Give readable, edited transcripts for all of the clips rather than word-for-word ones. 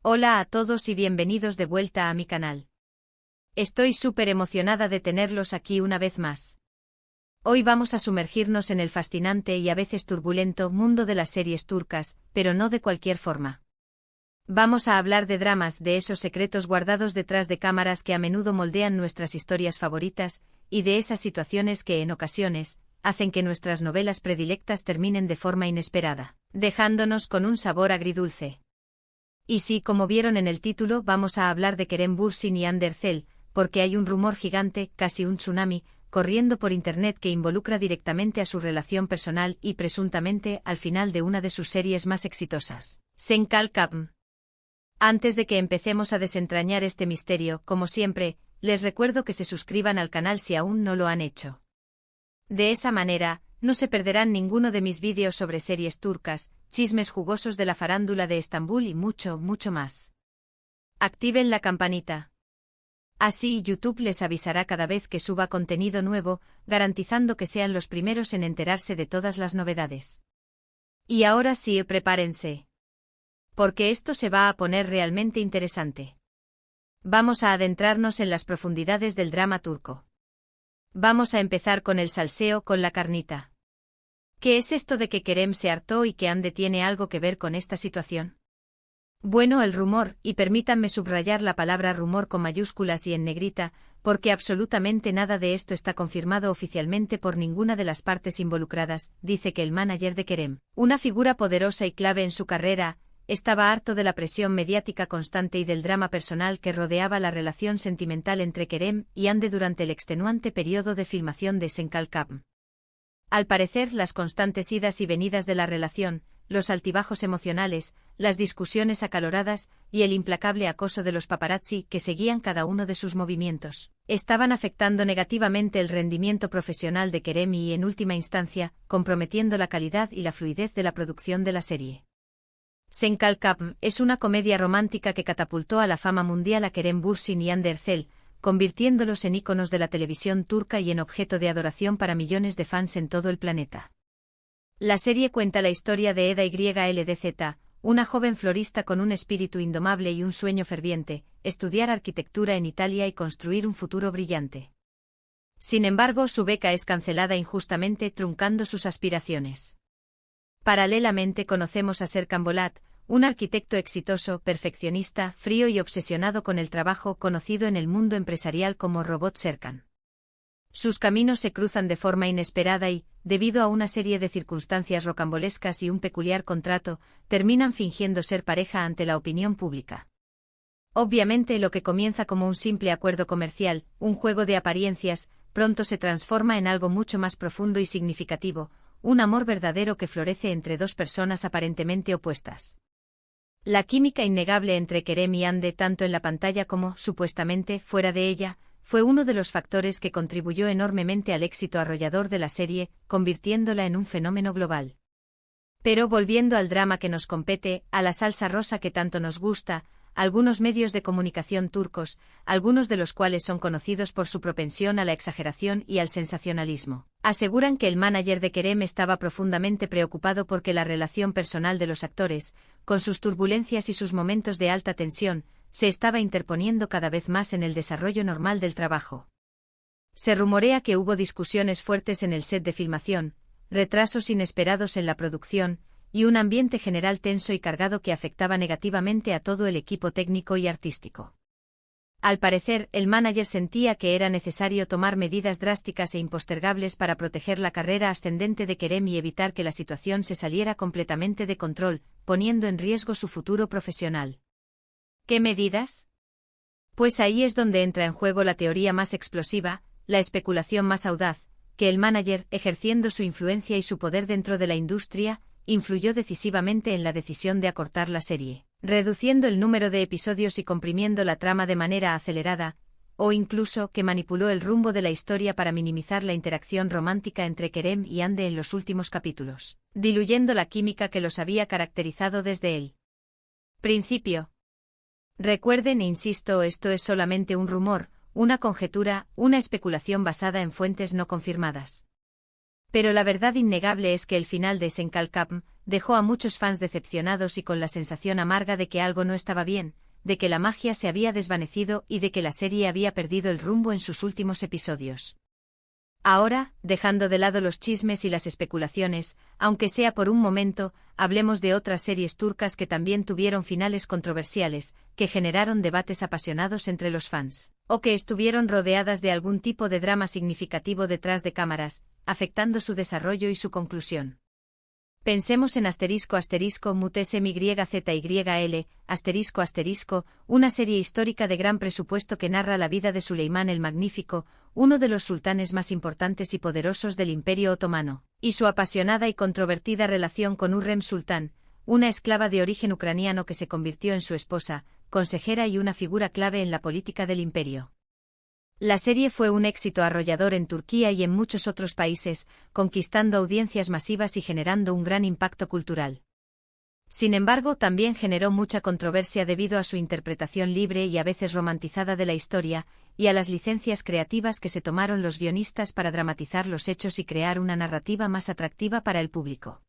Hola a todos y bienvenidos de vuelta a mi canal. Estoy súper emocionada de tenerlos aquí una vez más. Hoy vamos a sumergirnos en el fascinante y a veces turbulento mundo de las series turcas, pero no de cualquier forma. Vamos a hablar de dramas, de esos secretos guardados detrás de cámaras que a menudo moldean nuestras historias favoritas, y de esas situaciones que en ocasiones hacen que nuestras novelas predilectas terminen de forma inesperada, dejándonos con un sabor agridulce. Y sí, como vieron en el título, vamos a hablar de Kerem Bürsin y Hande Erçel, porque hay un rumor gigante, casi un tsunami, corriendo por internet que involucra directamente a su relación personal y presuntamente al final de una de sus series más exitosas, Sen Kalkapm. Antes de que empecemos a desentrañar este misterio, como siempre, les recuerdo que se suscriban al canal si aún no lo han hecho. De esa manera, no se perderán ninguno de mis vídeos sobre series turcas, chismes jugosos de la farándula de Estambul y mucho, mucho más. Activen la campanita. Así YouTube les avisará cada vez que suba contenido nuevo, garantizando que sean los primeros en enterarse de todas las novedades. Y ahora sí, prepárense. Porque esto se va a poner realmente interesante. Vamos a adentrarnos en las profundidades del drama turco. Vamos a empezar con el salseo, con la carnita. ¿Qué es esto de que Kerem se hartó y que Hande tiene algo que ver con esta situación? Bueno, el rumor, y permítanme subrayar la palabra rumor con mayúsculas y en negrita, porque absolutamente nada de esto está confirmado oficialmente por ninguna de las partes involucradas, dice que el manager de Kerem, una figura poderosa y clave en su carrera, estaba harto de la presión mediática constante y del drama personal que rodeaba la relación sentimental entre Kerem y Hande durante el extenuante periodo de filmación de Sen Kalkapm. Al parecer, las constantes idas y venidas de la relación, los altibajos emocionales, las discusiones acaloradas y el implacable acoso de los paparazzi que seguían cada uno de sus movimientos, estaban afectando negativamente el rendimiento profesional de Kerem y, en última instancia, comprometiendo la calidad y la fluidez de la producción de la serie. Sen Kalkapm es una comedia romántica que catapultó a la fama mundial a Kerem Bürsin y Hande Erçel, convirtiéndolos en íconos de la televisión turca y en objeto de adoración para millones de fans en todo el planeta. La serie cuenta la historia de Eda YLDZ, una joven florista con un espíritu indomable y un sueño ferviente, estudiar arquitectura en Italia y construir un futuro brillante. Sin embargo, su beca es cancelada injustamente, truncando sus aspiraciones. Paralelamente conocemos a Serkan Bolat, un arquitecto exitoso, perfeccionista, frío y obsesionado con el trabajo, conocido en el mundo empresarial como Robot Serkan. Sus caminos se cruzan de forma inesperada y, debido a una serie de circunstancias rocambolescas y un peculiar contrato, terminan fingiendo ser pareja ante la opinión pública. Obviamente, lo que comienza como un simple acuerdo comercial, un juego de apariencias, pronto se transforma en algo mucho más profundo y significativo, un amor verdadero que florece entre dos personas aparentemente opuestas. La química innegable entre Kerem y Hande, tanto en la pantalla como, supuestamente, fuera de ella, fue uno de los factores que contribuyó enormemente al éxito arrollador de la serie, convirtiéndola en un fenómeno global. Pero volviendo al drama que nos compete, a la salsa rosa que tanto nos gusta, algunos medios de comunicación turcos, algunos de los cuales son conocidos por su propensión a la exageración y al sensacionalismo, aseguran que el manager de Kerem estaba profundamente preocupado porque la relación personal de los actores, con sus turbulencias y sus momentos de alta tensión, se estaba interponiendo cada vez más en el desarrollo normal del trabajo. Se rumorea que hubo discusiones fuertes en el set de filmación, retrasos inesperados en la producción, y un ambiente general tenso y cargado que afectaba negativamente a todo el equipo técnico y artístico. Al parecer, el manager sentía que era necesario tomar medidas drásticas e impostergables para proteger la carrera ascendente de Kerem y evitar que la situación se saliera completamente de control, poniendo en riesgo su futuro profesional. ¿Qué medidas? Pues ahí es donde entra en juego la teoría más explosiva, la especulación más audaz, que el manager, ejerciendo su influencia y su poder dentro de la industria, influyó decisivamente en la decisión de acortar la serie, reduciendo el número de episodios y comprimiendo la trama de manera acelerada, o incluso que manipuló el rumbo de la historia para minimizar la interacción romántica entre Kerem y Hande en los últimos capítulos, diluyendo la química que los había caracterizado desde el principio. Recuerden, insisto, esto es solamente un rumor, una conjetura, una especulación basada en fuentes no confirmadas. Pero la verdad innegable es que el final de Senkalkapm dejó a muchos fans decepcionados y con la sensación amarga de que algo no estaba bien, de que la magia se había desvanecido y de que la serie había perdido el rumbo en sus últimos episodios. Ahora, dejando de lado los chismes y las especulaciones, aunque sea por un momento, hablemos de otras series turcas que también tuvieron finales controversiales, que generaron debates apasionados entre los fans, o que estuvieron rodeadas de algún tipo de drama significativo detrás de cámaras, afectando su desarrollo y su conclusión. Pensemos en *MYZYL*, una serie histórica de gran presupuesto que narra la vida de Suleimán el Magnífico, uno de los sultanes más importantes y poderosos del Imperio Otomano, y su apasionada y controvertida relación con Hürrem Sultán, una esclava de origen ucraniano que se convirtió en su esposa, consejera y una figura clave en la política del imperio. La serie fue un éxito arrollador en Turquía y en muchos otros países, conquistando audiencias masivas y generando un gran impacto cultural. Sin embargo, también generó mucha controversia debido a su interpretación libre y a veces romantizada de la historia, y a las licencias creativas que se tomaron los guionistas para dramatizar los hechos y crear una narrativa más atractiva para el público.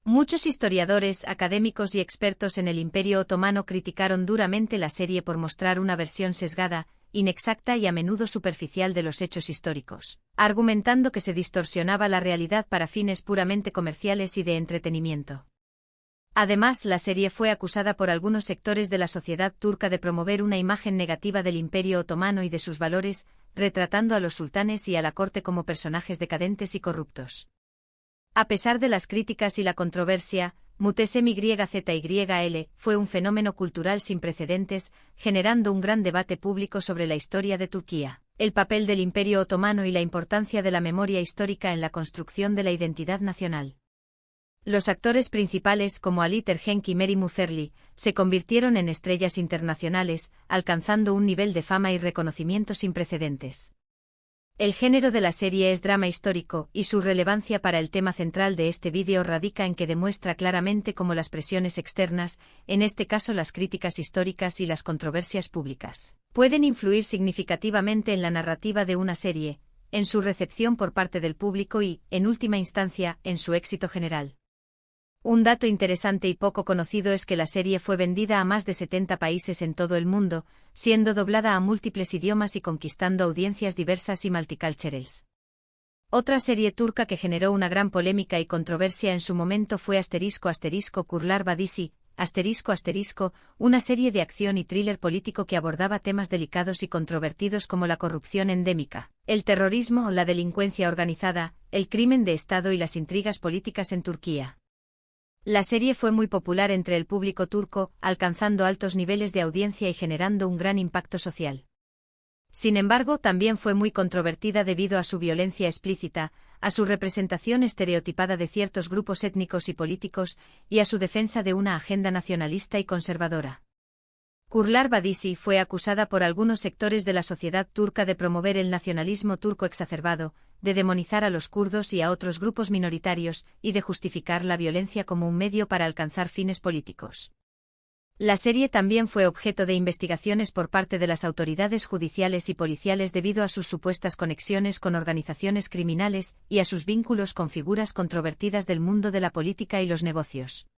Muchos historiadores, académicos y expertos en el Imperio Otomano criticaron duramente la serie por mostrar una versión sesgada, inexacta y a menudo superficial de los hechos históricos, argumentando que se distorsionaba la realidad para fines puramente comerciales y de entretenimiento. Además, la serie fue acusada por algunos sectores de la sociedad turca de promover una imagen negativa del Imperio Otomano y de sus valores, retratando a los sultanes y a la corte como personajes decadentes y corruptos. A pesar de las críticas y la controversia, *MYZYL fue un fenómeno cultural sin precedentes, generando un gran debate público sobre la historia de Turquía, el papel del Imperio Otomano y la importancia de la memoria histórica en la construcción de la identidad nacional. Los actores principales como Ali Tergenk y Meri Muzerli se convirtieron en estrellas internacionales, alcanzando un nivel de fama y reconocimiento sin precedentes. El género de la serie es drama histórico, y su relevancia para el tema central de este vídeo radica en que demuestra claramente cómo las presiones externas, en este caso las críticas históricas y las controversias públicas, pueden influir significativamente en la narrativa de una serie, en su recepción por parte del público y, en última instancia, en su éxito general. Un dato interesante y poco conocido es que la serie fue vendida a más de 70 países en todo el mundo, siendo doblada a múltiples idiomas y conquistando audiencias diversas y multiculturales. Otra serie turca que generó una gran polémica y controversia en su momento fue *Kurtlar Vadisi, una serie de acción y thriller político que abordaba temas delicados y controvertidos como la corrupción endémica, el terrorismo, la delincuencia organizada, el crimen de Estado y las intrigas políticas en Turquía. La serie fue muy popular entre el público turco, alcanzando altos niveles de audiencia y generando un gran impacto social. Sin embargo, también fue muy controvertida debido a su violencia explícita, a su representación estereotipada de ciertos grupos étnicos y políticos, y a su defensa de una agenda nacionalista y conservadora. Kurtlar Vadisi fue acusada por algunos sectores de la sociedad turca de promover el nacionalismo turco exacerbado, de demonizar a los kurdos y a otros grupos minoritarios, y de justificar la violencia como un medio para alcanzar fines políticos. La serie también fue objeto de investigaciones por parte de las autoridades judiciales y policiales debido a sus supuestas conexiones con organizaciones criminales y a sus vínculos con figuras controvertidas del mundo de la política y los negocios.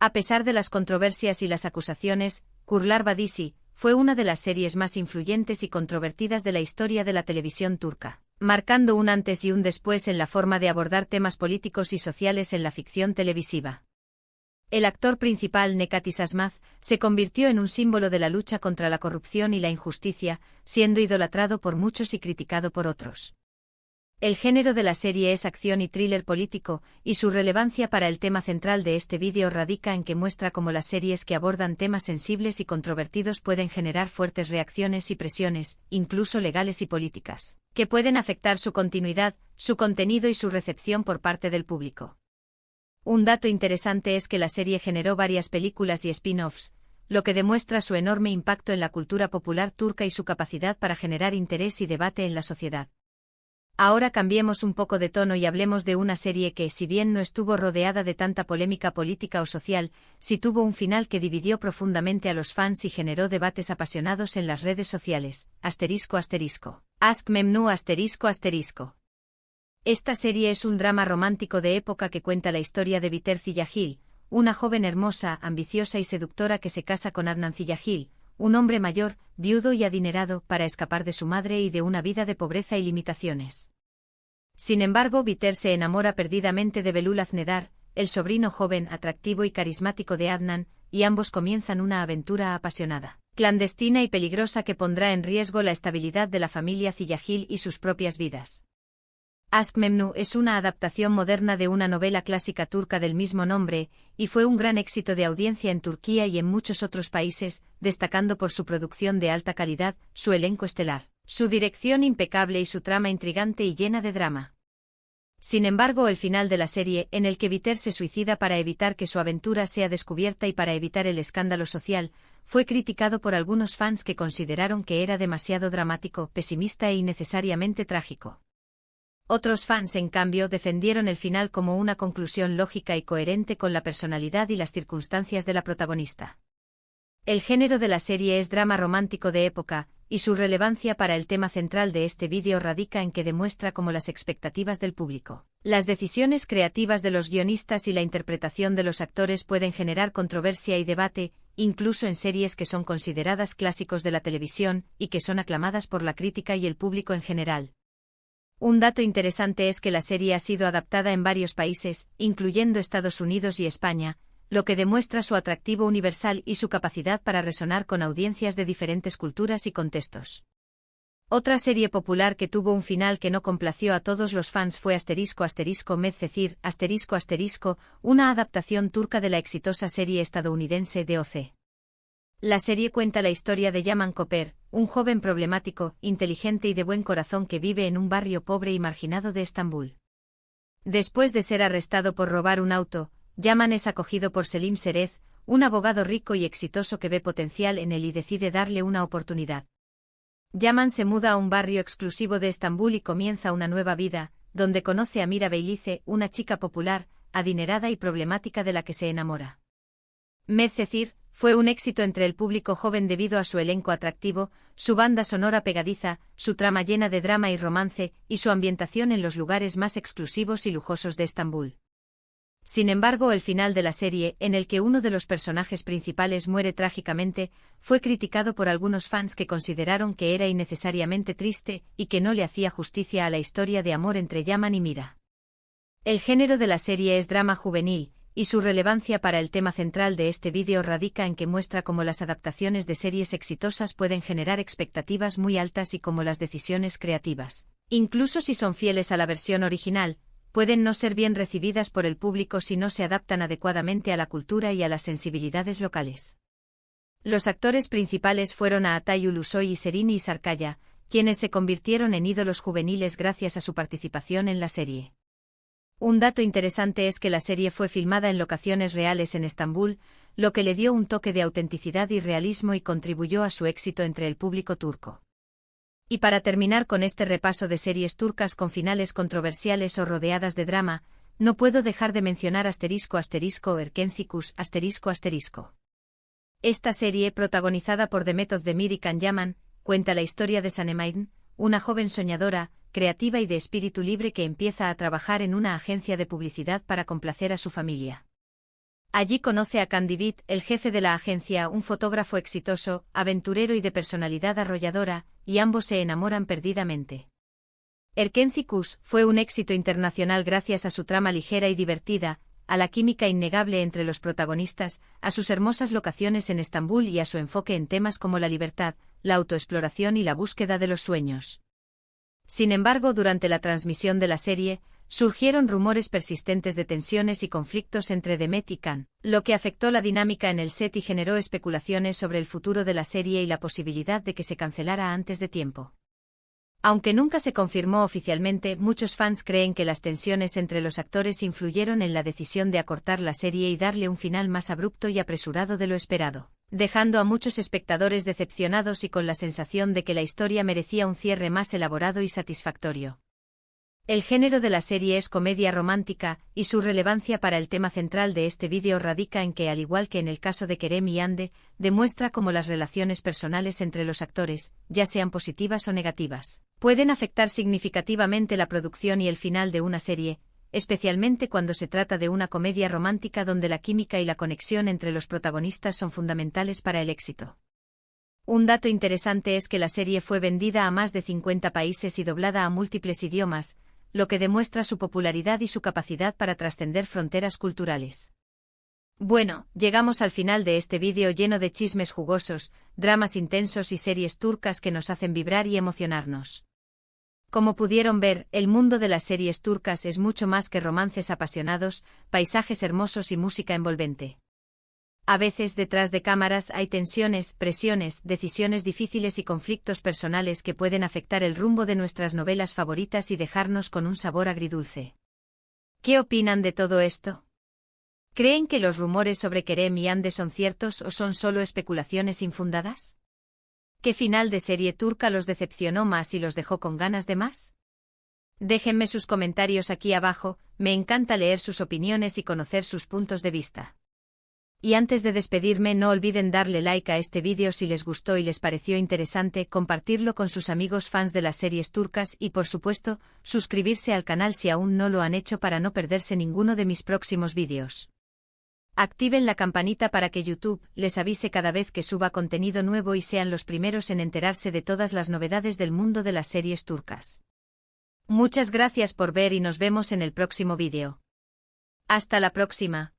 A pesar de las controversias y las acusaciones, Kurtlar Vadisi fue una de las series más influyentes y controvertidas de la historia de la televisión turca, marcando un antes y un después en la forma de abordar temas políticos y sociales en la ficción televisiva. El actor principal Necati Saçmaz se convirtió en un símbolo de la lucha contra la corrupción y la injusticia, siendo idolatrado por muchos y criticado por otros. El género de la serie es acción y thriller político, y su relevancia para el tema central de este vídeo radica en que muestra cómo las series que abordan temas sensibles y controvertidos pueden generar fuertes reacciones y presiones, incluso legales y políticas, que pueden afectar su continuidad, su contenido y su recepción por parte del público. Un dato interesante es que la serie generó varias películas y spin-offs, lo que demuestra su enorme impacto en la cultura popular turca y su capacidad para generar interés y debate en la sociedad. Ahora cambiemos un poco de tono y hablemos de una serie que, si bien no estuvo rodeada de tanta polémica política o social, sí tuvo un final que dividió profundamente a los fans y generó debates apasionados en las redes sociales. **Ask Memnu **. Esta serie es un drama romántico de época que cuenta la historia de Bihter Ziyagil, una joven hermosa, ambiciosa y seductora que se casa con Adnan Ziyagil, un hombre mayor, viudo y adinerado, para escapar de su madre y de una vida de pobreza y limitaciones. Sin embargo, Bihter se enamora perdidamente de Belul Aznedar, el sobrino joven, atractivo y carismático de Adnan, y ambos comienzan una aventura apasionada, clandestina y peligrosa que pondrá en riesgo la estabilidad de la familia Ziyagil y sus propias vidas. Aşk Memnu es una adaptación moderna de una novela clásica turca del mismo nombre, y fue un gran éxito de audiencia en Turquía y en muchos otros países, destacando por su producción de alta calidad, su elenco estelar, su dirección impecable y su trama intrigante y llena de drama. Sin embargo, el final de la serie, en el que Bihter se suicida para evitar que su aventura sea descubierta y para evitar el escándalo social, fue criticado por algunos fans que consideraron que era demasiado dramático, pesimista e innecesariamente trágico. Otros fans, en cambio, defendieron el final como una conclusión lógica y coherente con la personalidad y las circunstancias de la protagonista. El género de la serie es drama romántico de época, y su relevancia para el tema central de este vídeo radica en que demuestra cómo las expectativas del público, las decisiones creativas de los guionistas y la interpretación de los actores pueden generar controversia y debate, incluso en series que son consideradas clásicos de la televisión y que son aclamadas por la crítica y el público en general. Un dato interesante es que la serie ha sido adaptada en varios países, incluyendo Estados Unidos y España, lo que demuestra su atractivo universal y su capacidad para resonar con audiencias de diferentes culturas y contextos. Otra serie popular que tuvo un final que no complació a todos los fans fue **Medcezir**, una adaptación turca de la exitosa serie estadounidense DOC. La serie cuenta la historia de Yaman Koper, un joven problemático, inteligente y de buen corazón que vive en un barrio pobre y marginado de Estambul. Después de ser arrestado por robar un auto, Yaman es acogido por Selim Serez, un abogado rico y exitoso que ve potencial en él y decide darle una oportunidad. Yaman se muda a un barrio exclusivo de Estambul y comienza una nueva vida, donde conoce a Mira Beylice, una chica popular, adinerada y problemática de la que se enamora. Medcezir fue un éxito entre el público joven debido a su elenco atractivo, su banda sonora pegadiza, su trama llena de drama y romance, y su ambientación en los lugares más exclusivos y lujosos de Estambul. Sin embargo, el final de la serie, en el que uno de los personajes principales muere trágicamente, fue criticado por algunos fans que consideraron que era innecesariamente triste y que no le hacía justicia a la historia de amor entre Yaman y Mira. El género de la serie es drama juvenil, y su relevancia para el tema central de este vídeo radica en que muestra cómo las adaptaciones de series exitosas pueden generar expectativas muy altas y cómo las decisiones creativas, incluso si son fieles a la versión original, pueden no ser bien recibidas por el público si no se adaptan adecuadamente a la cultura y a las sensibilidades locales. Los actores principales fueron Atay Ulusoy y Serini Sarkaya, quienes se convirtieron en ídolos juveniles gracias a su participación en la serie. Un dato interesante es que la serie fue filmada en locaciones reales en Estambul, lo que le dio un toque de autenticidad y realismo y contribuyó a su éxito entre el público turco. Y para terminar con este repaso de series turcas con finales controversiales o rodeadas de drama, no puedo dejar de mencionar **Erkencikus**. Esta serie, protagonizada por Demet Özdemir y Can Yaman, cuenta la historia de Sanem, una joven soñadora, creativa y de espíritu libre que empieza a trabajar en una agencia de publicidad para complacer a su familia. Allí conoce a Kandibit, el jefe de la agencia, un fotógrafo exitoso, aventurero y de personalidad arrolladora, y ambos se enamoran perdidamente. Erkencikus fue un éxito internacional gracias a su trama ligera y divertida, a la química innegable entre los protagonistas, a sus hermosas locaciones en Estambul y a su enfoque en temas como la libertad, la autoexploración y la búsqueda de los sueños. Sin embargo, durante la transmisión de la serie, surgieron rumores persistentes de tensiones y conflictos entre Demet y Can, lo que afectó la dinámica en el set y generó especulaciones sobre el futuro de la serie y la posibilidad de que se cancelara antes de tiempo. Aunque nunca se confirmó oficialmente, muchos fans creen que las tensiones entre los actores influyeron en la decisión de acortar la serie y darle un final más abrupto y apresurado de lo esperado, dejando a muchos espectadores decepcionados y con la sensación de que la historia merecía un cierre más elaborado y satisfactorio. El género de la serie es comedia romántica, y su relevancia para el tema central de este vídeo radica en que, al igual que en el caso de Kerem y Ande, demuestra cómo las relaciones personales entre los actores, ya sean positivas o negativas, pueden afectar significativamente la producción y el final de una serie, especialmente cuando se trata de una comedia romántica donde la química y la conexión entre los protagonistas son fundamentales para el éxito. Un dato interesante es que la serie fue vendida a más de 50 países y doblada a múltiples idiomas, lo que demuestra su popularidad y su capacidad para trascender fronteras culturales. Bueno, llegamos al final de este vídeo lleno de chismes jugosos, dramas intensos y series turcas que nos hacen vibrar y emocionarnos. Como pudieron ver, el mundo de las series turcas es mucho más que romances apasionados, paisajes hermosos y música envolvente. A veces detrás de cámaras hay tensiones, presiones, decisiones difíciles y conflictos personales que pueden afectar el rumbo de nuestras novelas favoritas y dejarnos con un sabor agridulce. ¿Qué opinan de todo esto? ¿Creen que los rumores sobre Kerem y Ande son ciertos o son solo especulaciones infundadas? ¿Qué final de serie turca los decepcionó más y los dejó con ganas de más? Déjenme sus comentarios aquí abajo, me encanta leer sus opiniones y conocer sus puntos de vista. Y antes de despedirme, no olviden darle like a este vídeo si les gustó y les pareció interesante, compartirlo con sus amigos fans de las series turcas y, por supuesto, suscribirse al canal si aún no lo han hecho para no perderse ninguno de mis próximos vídeos. Activen la campanita para que YouTube les avise cada vez que suba contenido nuevo y sean los primeros en enterarse de todas las novedades del mundo de las series turcas. Muchas gracias por ver y nos vemos en el próximo vídeo. Hasta la próxima.